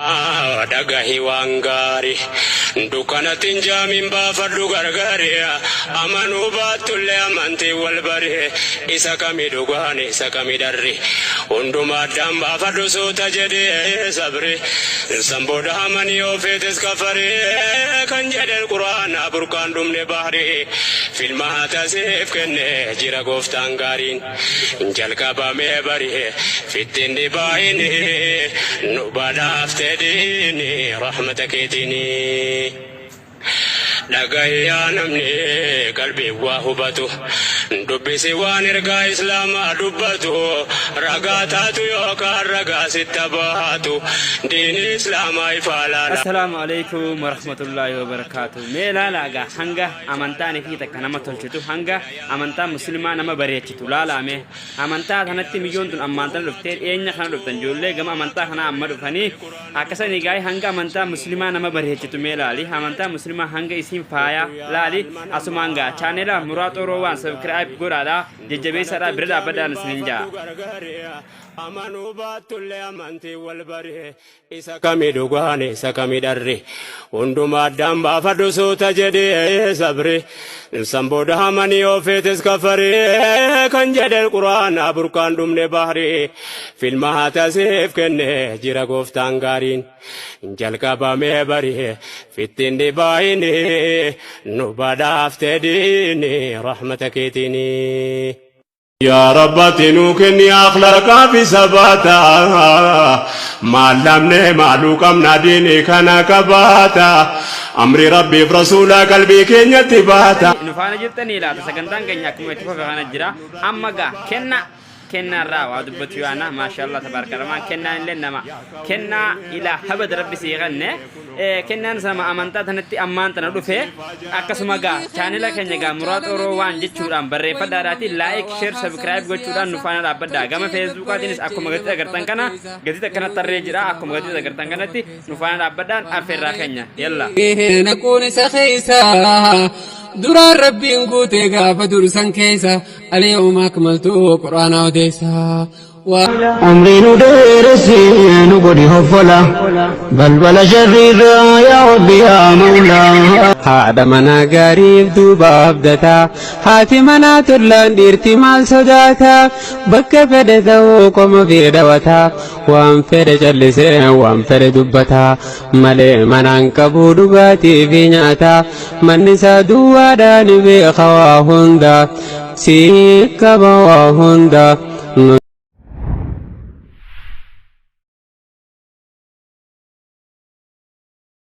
Dagahi wangari dukana tinja mimba fadu gargari amanu batulle amanti walbari isa kami dugani isa kami darri unduma damba fadu suta jadi sabri samboda mani ofetes kafari kanjadel Quran aburkan dumne bahri filma tasif kenne jira goftan garin jalka ba me bari fitin di baini nubada aftedini rahmatak etini Nagaya namni kalbi wahubatu dubbisi waan ergaa islaamaa dubbatu ragaa taatu yookaan ragaa sittabaatu diini islaamaa ifaalaadha. Assalaamu alaikum warahmatullahi wabarakatuh. Meela laagaa hanga amantaan fi takka nama tolchitu hanga amantaa muslimaa nama bareechitu laalame amantaa kanatti miyyoon tun ammaantan dhuftee eenyu kana dhuftan ijoollee gama amantaa kana amma dhufanii akkasanii gaa'ee hanga amantaa muslimaa nama bareechitu meelaali amantaa muslimaa hanga isin faya lali asumanga channel murato rowan subscribe gorada jejjebesara birada badan sinja amanu batulle amanti walbari isa kami dugane isa kami darri unduma damba fadu suta jede sabri samboda mani ofetes kafari kanjadel Quran aburkan dumne bahri filma tasif kenne jira goftan garin jalka ba me bari fitin di baini nubada aftedini rahmatak etini يا رب تنوكني أخلاق في سباتا ما لمني معلوكم ناديني كان كباتا أمري ربي برسول قلبي كن يتباتا نفانا جتني لا تسكنتان كن يكم يتفقنا جرا أما كنا راوا دبتيوانا ما شاء الله تبارك الرحمن كنا لنا كنا إلى حبد ربي سيغنى كنا نسمع أمانتا تنتي أمانتا ندفع أكسما جا channel كنا جا مراد روان جتشوران بري فداراتي لايك شير سبسكرايب جتشوران نفانا رابدا جام فيسبوك أدينس أكو مغتي أكرتان كنا جديد كنا تريجرا أكو مغتي أكرتان كنا تي نفانا رابدا أفر راكنيا يلا نكون سخيسا درا ربي نقوتي غافة درسان كيسا اليوم أكملت قرآن وديسا عمري ندرسي نقولي هفلا بل شرير يا ربي يا مولا هذا منا قريب دوبا أبدتا هاتي منا تلان ديرتي مال سداتا بك فدتا وقم في دوتا وام فد جلسي وام فد دبتا ملي منا انكبو دباتي في ناتا من نسا دوادا نبي خواهندا سيكا بواهندا